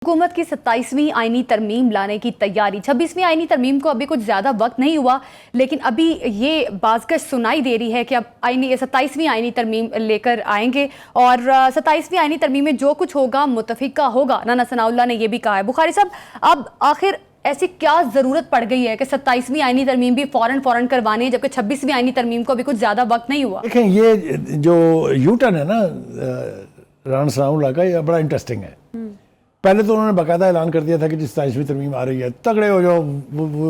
حکومت کی 27ویں آئینی ترمیم لانے کی تیاری 26ویں آئینی ترمیم کو ابھی کچھ زیادہ وقت نہیں ہوا، لیکن ابھی یہ بازگشت سنائی دے رہی ہے کہ اب 27ویں آئینی ترمیم لے کر آئیں گے، اور 27ویں آئینی ترمیم میں جو کچھ ہوگا متفقہ ہوگا۔ رانا ثناء اللہ نے یہ بھی کہا ہے۔ بخاری صاحب، اب آخر ایسی کیا ضرورت پڑ گئی ہے کہ 27ویں آئینی ترمیم بھی فوراً کروانی ہے، جبکہ 26ویں آئینی ترمیم کو ابھی کچھ زیادہ وقت نہیں ہوا؟ دیکھیں، یہ جو یو ٹرن ہے نا رانا ثناء اللہ کا، یہ بڑا انٹرسٹنگ ہے۔ پہلے تو انہوں نے باقاعدہ اعلان کر دیا تھا کہ جس 27ویں ترمیم آ رہی ہے تگڑے ہو جاؤ،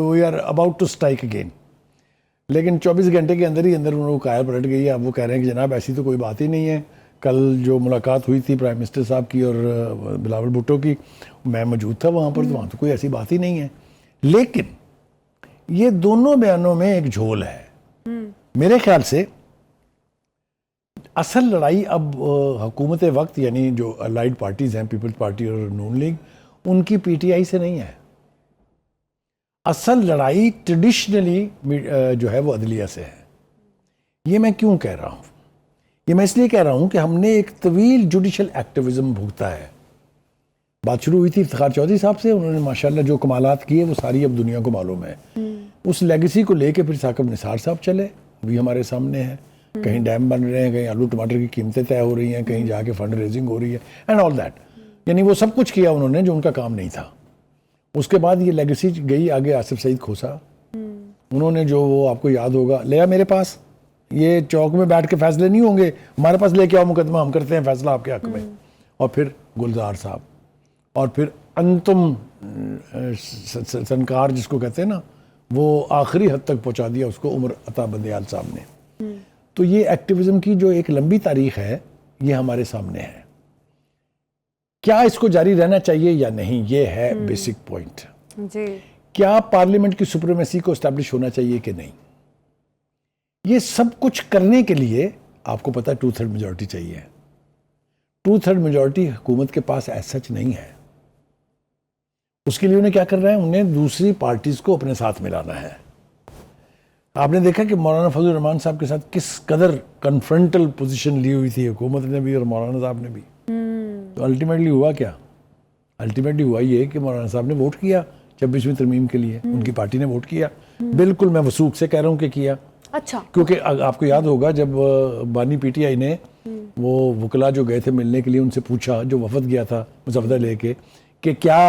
we are about to strike again, لیکن 24 گھنٹے کے اندر انہوں کو قائل پلٹ گئی ہے۔ اب وہ کہہ رہے ہیں کہ جناب ایسی تو کوئی بات ہی نہیں ہے۔ کل جو ملاقات ہوئی تھی پرائم منسٹر صاحب کی اور بلاول بھٹو کی، میں موجود تھا وہاں پر، تو وہاں تو کوئی ایسی بات ہی نہیں ہے۔ لیکن یہ دونوں بیانوں میں ایک جھول ہے۔ میرے خیال سے اصل لڑائی اب حکومت وقت، یعنی جو الائیڈ پارٹیز ہیں، پیپلز پارٹی اور نون لیگ، ان کی پی ٹی آئی سے نہیں ہے۔ اصل لڑائی ٹریڈیشنلی جو ہے وہ عدلیہ سے ہے۔ یہ میں کیوں کہہ رہا ہوں؟ یہ میں اس لیے کہہ رہا ہوں کہ ہم نے ایک طویل جوڈیشل ایکٹیوزم بھگتا ہے۔ بات شروع ہوئی تھی افتخار چودھری صاحب سے، انہوں نے ماشاءاللہ جو کمالات کیے وہ ساری اب دنیا کو معلوم ہے۔ اس لیگیسی کو لے کے پھر ثاقب نثار صاحب چلے، بھی ہمارے سامنے ہے۔ کہیں ڈیم بن رہے ہیں، کہیں آلو ٹماٹر کی قیمتیں طے ہو رہی ہیں، کہیں جا کے فنڈ ریزنگ ہو رہی ہے، اینڈ آل دیٹ۔ یعنی وہ سب کچھ کیا انہوں نے جو ان کا کام نہیں تھا۔ اس کے بعد یہ لیگیسی گئی آگے آصف سعید کھوسا، انہوں نے جو وہ آپ کو یاد ہوگا لیا میرے پاس، یہ چوک میں بیٹھ کے فیصلے نہیں ہوں گے، ہمارے پاس لے کے آؤ مقدمہ، ہم کرتے ہیں فیصلہ آپ کے حق میں۔ اور پھر گلزار صاحب، اور پھر انتم سنکار جس کو کہتے ہیں نا، وہ آخری حد تک پہنچا دیا اس کو عمر عطا بندیال صاحب نے۔ تو یہ ایکٹیوزم کی جو ایک لمبی تاریخ ہے، یہ ہمارے سامنے ہے۔ کیا اس کو جاری رہنا چاہیے یا نہیں، یہ ہے بیسک پوائنٹ۔ جی، کیا پارلیمنٹ کی سپریمیسی کو اسٹیبلش ہونا چاہیے کہ نہیں؟ یہ سب کچھ کرنے کے لیے آپ کو پتا 2/3 میجورٹی چاہیے۔ 2/3 میجورٹی حکومت کے پاس ایز سچ نہیں ہے۔ اس کے لیے انہیں کیا کرنا ہے؟ انہیں دوسری پارٹیز کو اپنے ساتھ ملانا ہے۔ آپ نے دیکھا کہ مولانا فضل الرحمان صاحب کے ساتھ کس قدر کنفرنٹل پوزیشن لی ہوئی تھی حکومت نے بھی اور مولانا صاحب نے بھی۔ تو الٹیمیٹلی ہوا کیا؟ الٹیمیٹلی ہوا یہ کہ مولانا صاحب نے ووٹ کیا 26ویں ترمیم کے لیے، ان کی پارٹی نے ووٹ کیا۔ بالکل میں وثوق سے کہہ رہا ہوں کہ کیا۔ اچھا، کیونکہ آپ کو یاد ہوگا جب بانی پی ٹی آئی نے وہ وکلا جو گئے تھے ملنے کے لیے، ان سے پوچھا، جو وفد گیا تھا مسودہ لے کے، کہ کیا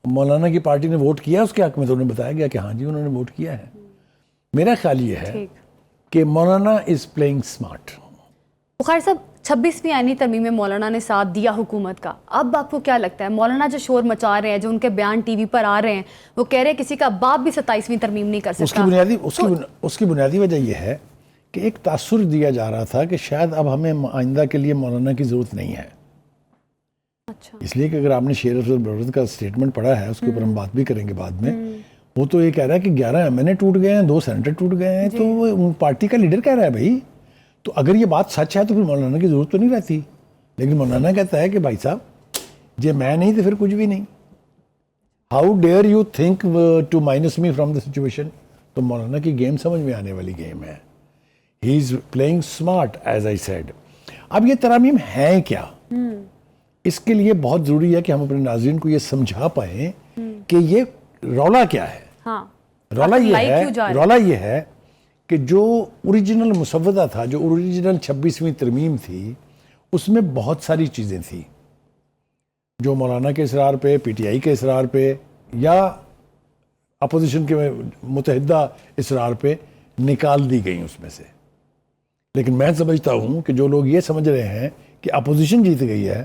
مولانا کی پارٹی نے ووٹ کیا اس کے حق میں، تو انہیں بتایا گیا کہ ہاں جی انہوں نے ووٹ کیا ہے۔ میرا خیال یہ ہے کہ مولانا از پلئنگ اسمارٹ۔ بخاری صاحب، 26ویں آئینی ترمیم میں مولانا نے ساتھ دیا حکومت کا، اب آپ کو کیا لگتا ہے مولانا جو شور مچا رہے ہیں، جو ان کے بیان ٹی وی پر آ رہے ہیں، وہ کہہ رہے ہیں کسی کا باپ بھی 27ویں ترمیم نہیں کر سکتا؟ اس کی بنیادی وجہ یہ ہے کہ ایک تاثر دیا جا رہا تھا کہ شاید اب ہمیں آئندہ کے لیے مولانا کی ضرورت نہیں ہے۔ اچھا، اس لیے کہ اگر آپ نے شیر افضل بلوچ کا سٹیٹمنٹ پڑھا ہے، اس کے اوپر ہم بات بھی کریں گے بعد میں، وہ تو یہ کہہ رہا ہے کہ 11 ایم این اے ٹوٹ گئے ہیں، 2 سینیٹر ٹوٹ گئے ہیں، تو وہ پارٹی کا لیڈر کہہ رہا ہے بھائی۔ تو اگر یہ بات سچ ہے تو پھر مولانا کی ضرورت تو نہیں رہتی، لیکن مولانا کہتا ہے کہ بھائی صاحب یہ میں نہیں تو پھر کچھ بھی نہیں۔ How dare you think to minus me from the situation. تو مولانا کی گیم سمجھ میں آنے والی گیم ہے۔ He is playing smart as I said. اب یہ ترامیم ہیں کیا؟ اس کے لیے بہت ضروری ہے کہ ہم اپنے ناظرین کو یہ سمجھا پائیں کہ یہ رولا کیا ہے۔ رولا یہ ہے کہ جو اوریجنل مسودہ تھا، جو اوریجنل 26ویں ترمیم تھی، اس میں بہت ساری چیزیں تھیں جو مولانا کے اصرار پہ، پی ٹی آئی کے اصرار پہ، یا اپوزیشن کے متحدہ اصرار پہ نکال دی گئیں اس میں سے۔ لیکن میں سمجھتا ہوں کہ جو لوگ یہ سمجھ رہے ہیں کہ اپوزیشن جیت گئی ہے،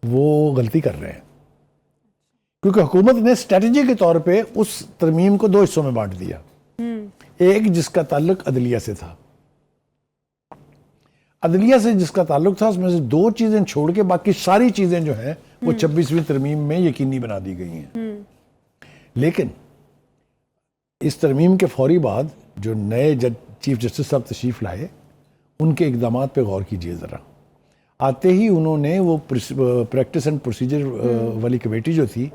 وہ غلطی کر رہے ہیں، کیونکہ حکومت نے اسٹریٹجی کے طور پہ اس ترمیم کو 2 حصوں میں بانٹ دیا۔ ایک جس کا تعلق عدلیہ سے تھا، عدلیہ سے جس کا تعلق تھا، اس میں سے 2 چیزیں چھوڑ کے باقی ساری چیزیں جو ہیں وہ 26ویں ترمیم میں یقینی بنا دی گئی ہیں۔ لیکن اس ترمیم کے فوری بعد جو نئے چیف جسٹس صاحب تشریف لائے، ان کے اقدامات پہ غور کیجئے ذرا۔ آتے ہی انہوں نے وہ پریکٹس اینڈ پروسیجر والی کمیٹی جو تھی،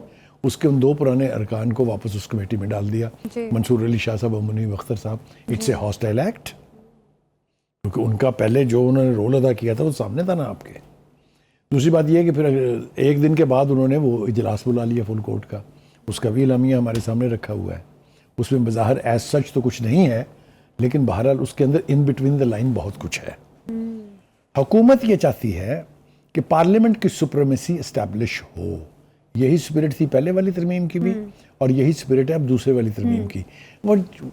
اس کے ان 2 پرانے ارکان کو واپس اس کمیٹی میں ڈال دیا، منصور علی شاہ صاحب اور منیب اختر صاحب۔ اٹس اے ہاسٹائل ایکٹ، کیونکہ ان کا پہلے جو انہوں نے رول ادا کیا تھا وہ سامنے تھا نا آپ کے۔ دوسری بات یہ ہے کہ پھر ایک دن کے بعد انہوں نے وہ اجلاس بلا لیا فل کورٹ کا، اس کا بھی اعلامیہ ہمارے سامنے رکھا ہوا ہے. اس میں بظاہر ایز سچ تو کچھ نہیں ہے، لیکن بہرحال اس کے اندر ان بٹوین دا لائن بہت کچھ ہے. حکومت یہ چاہتی ہے کہ پارلیمنٹ کی سپریمیسی اسٹیبلش ہو. یہی سپرٹ تھی پہلے والی ترمیم کی بھی، اور یہی سپرٹ ہے اب دوسرے والی ترمیم کی.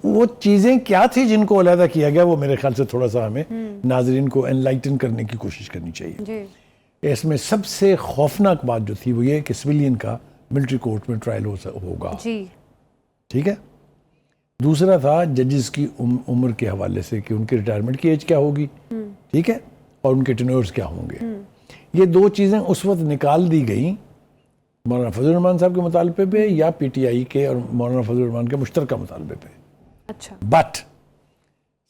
وہ چیزیں کیا تھی جن کو علیحدہ کیا گیا، وہ میرے خیال سے تھوڑا سا ہمیں ناظرین کو انلائٹن کرنے کی کوشش کرنی چاہیے. اس میں سب سے خوفناک بات جو تھی وہ یہ کہ سویلین کا ملٹری کورٹ میں ٹرائل ہوگا. ٹھیک ہے. دوسرا تھا ججز کی عمر کے حوالے سے کہ ان کی ریٹائرمنٹ کی ایج کیا ہوگی، ٹھیک ہے، اور ان کے ٹینیورز کیا ہوں گے. یہ دو چیزیں اس وقت نکال دی گئیں مولانا فضل الرحمان صاحب کے مطالبے پہ یا پی ٹی آئی کے اور مولانا فضل الرحمان کے مشترکہ مطالبے پہ. اچھا. But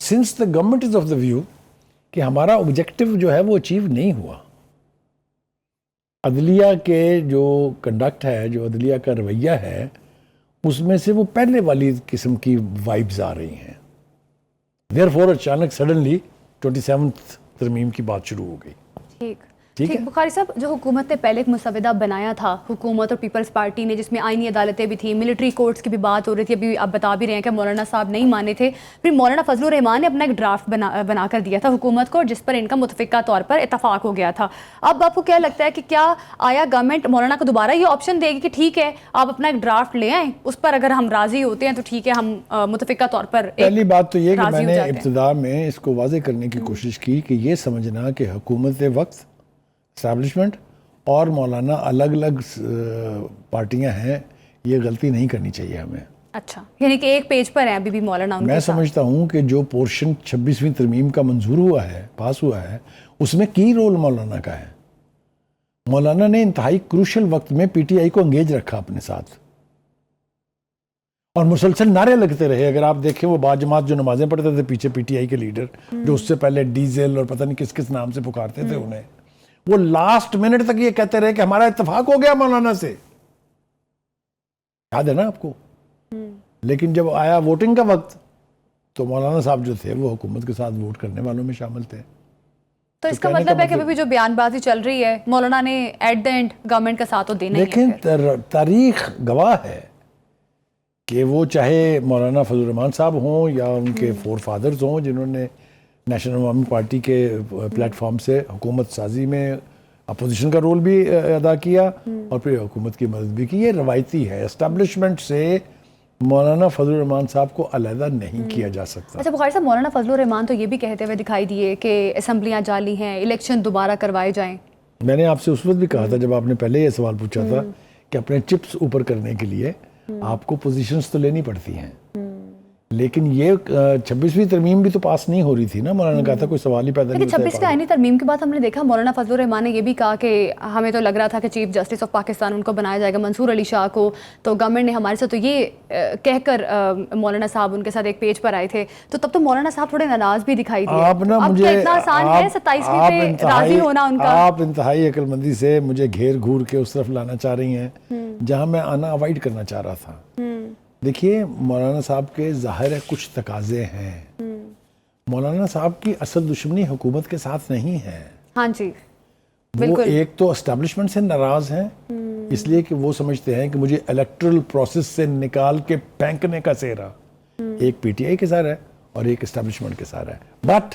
since the government is of the view کہ ہمارا آبجیکٹو جو ہے وہ اچیو نہیں ہوا، عدلیہ کے جو کنڈکٹ ہے، جو عدلیہ کا رویہ ہے، اس میں سے وہ پہلے والی قسم کی وائبز آ رہی ہیں. دیئرفور اچانک سڈنلی 27 ترمیم کی بات شروع ہو گئی. ٹھیک. بخاری صاحب، جو حکومت نے پہلے ایک مسودہ بنایا تھا، حکومت اور پیپلز پارٹی نے، جس میں آئینی عدالتیں بھی تھیں، ملٹری کورٹس کی بھی بات ہو رہی تھی، ابھی آپ بتا بھی رہے ہیں کہ مولانا صاحب نہیں مانے تھے، پھر مولانا فضل الرحمان نے اپنا ایک ڈرافٹ بنا کر دیا تھا حکومت کو، جس پر ان کا متفقہ طور پر اتفاق ہو گیا تھا. اب آپ کو کیا لگتا ہے کہ کیا آیا گورنمنٹ مولانا کو دوبارہ یہ آپشن دے گی کہ ٹھیک ہے آپ اپنا ایک ڈرافٹ لے آئیں، اس پر اگر ہم راضی ہوتے ہیں تو ٹھیک ہے، ہم متفقہ طور پر. پہلی بات تو یہ کہ میں نے ابتدا میں اس کو واضح کرنے کی کوشش کی کہ یہ سمجھنا کہ حکومت وقت، اسٹیبلشمنٹ اور مولانا الگ الگ پارٹیاں ہیں، یہ غلطی نہیں کرنی چاہیے ہمیں. اچھا، یعنی کہ ایک پیج پر ہیں ابھی بھی مولانا. میں سمجھتا ہوں کہ جو پورشن 26ویں ترمیم کا منظور ہوا ہے، پاس ہوا ہے، اس میں کی رول مولانا کا ہے. مولانا نے انتہائی کروشل وقت میں پی ٹی آئی کو انگیج رکھا اپنے ساتھ، اور مسلسل نعرے لگتے رہے. اگر آپ دیکھیں وہ باجماعت جو نمازیں پڑھتے تھے پیچھے پی ٹی آئی کے لیڈر، جو اس سے پہلے ڈیزل اور پتہ نہیں کس کس نام سے پکارتے تھے انہیں، وہ لاسٹ منٹ تک یہ کہتے رہے کہ ہمارا اتفاق ہو گیا مولانا سے. یاد ہے نا آپ کو؟ لیکن جب آیا ووٹنگ کا وقت تو مولانا صاحب جو تھے وہ حکومت کے ساتھ ووٹ کرنے والوں میں شامل تھے. تو اس کا مطلب ہے کہ ابھی جو بیان بازی چل رہی ہے، مولانا نے ایٹ دا اینڈ گورنمنٹ کا ساتھ تو دینا ہی ہے. لیکن تاریخ گواہ ہے کہ وہ چاہے مولانا فضل الرحمان صاحب ہوں یا ان کے فور فادرز ہوں، جنہوں نے نیشنل عوامی پارٹی کے پلیٹ فارم سے حکومت سازی میں اپوزیشن کا رول بھی ادا کیا اور پھر حکومت کی مدد بھی کی. یہ روایتی ہے. اسٹیبلشمنٹ سے مولانا فضل الرحمان صاحب کو علیحدہ نہیں کیا جا سکتا. اچھا بخاری صاحب، مولانا فضل الرحمان تو یہ بھی کہتے ہوئے دکھائی دیے کہ اسمبلیاں جعلی ہیں، الیکشن دوبارہ کروائے جائیں. میں نے آپ سے اس وقت بھی کہا تھا جب آپ نے پہلے یہ سوال پوچھا تھا کہ اپنے چپس اوپر کرنے کے لیے آپ کو پوزیشنز تو لینی پڑتی ہیں، لیکن یہ 26ویں ترمیم بھی تو پاس نہیں ہو رہی تھی نا. مولانا کہا تھا کوئی سوال ہی پیدا نہیں ہوتا. 26 آئینی ترمیم کے بعد ہم نے دیکھا مولانا فضل الرحمان نے یہ بھی کہا کہ ہمیں تو لگ رہا تھا کہ چیف جسٹس آف پاکستان ان کو بنایا جائے گا، منصور علی شاہ کو، تو گورنمنٹ نے ہمارے ساتھ تو یہ کہہ کر مولانا صاحب ان کے ساتھ ایک پیج پر آئے تھے، تو تب تو مولانا صاحب تھوڑے ناراض بھی دکھائی دیے. اب کیا اتنا آسان ہے 27ویں پہ راضی ہونا ان کا؟ آپ انتہائی عقل مندی سے مجھے گھیر گھور کے اس طرف لانا چاہ رہی ہیں جہاں میں آنا اوائڈ کرنا چاہ رہا تھا. دیکھیے مولانا صاحب کے ظاہر ہے کچھ تقاضے ہیں. مولانا صاحب کی اصل دشمنی حکومت کے ساتھ نہیں ہے. ہاں جی، وہ ایک تو اسٹیبلشمنٹ سے ناراض ہیں، اس لیے کہ وہ سمجھتے ہیں کہ مجھے الیکٹرل پروسیس سے نکال کے پھینکنے کا سہرا ایک پی ٹی آئی کے ساتھ ہے اور ایک اسٹیبلشمنٹ کے ساتھ ہے. بٹ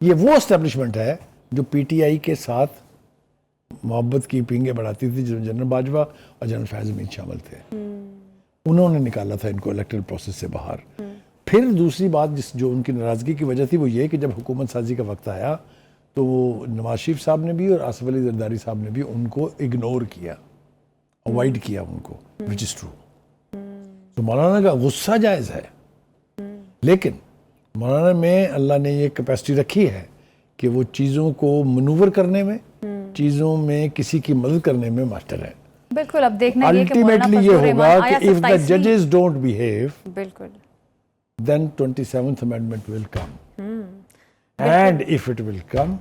یہ وہ اسٹیبلشمنٹ ہے جو پی ٹی آئی کے ساتھ محبت کی پینگیں بڑھاتی تھی، جن جنرل باجوہ اور جنرل فیض حمید شامل تھے. انہوں نے نکالا تھا ان کو الیکٹرل پروسیس سے باہر. پھر دوسری بات جو ان کی ناراضگی کی وجہ تھی وہ یہ کہ جب حکومت سازی کا وقت آیا تو نواز شریف صاحب نے بھی اور آصف علی زرداری صاحب نے بھی ان کو اگنور کیا، اوائڈ کیا ان کو، which is true. تو مولانا کا غصہ جائز ہے، لیکن مولانا میں اللہ نے یہ کیپیسٹی رکھی ہے کہ وہ چیزوں کو منور کرنے میں، چیزوں میں کسی کی مدد کرنے میں ماسٹر ہے. بالکل. اب دیکھنا یہ کہ الٹیمیٹلی یہ ہوگا کہ if the judges don't behave, بالکل then 27th amendment will come. And if it will come,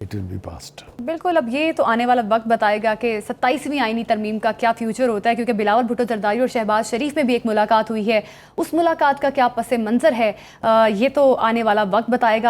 it will be passed. بالکل. اب یہ تو آنے والا وقت بتائے گا کہ 27ویں آئینی ترمیم کا کیا فیوچر ہوتا ہے، کیونکہ بلاول بھٹو زرداری اور شہباز شریف میں بھی ایک ملاقات ہوئی ہے. اس ملاقات کا کیا پس منظر ہے یہ تو آنے والا وقت بتائے گا.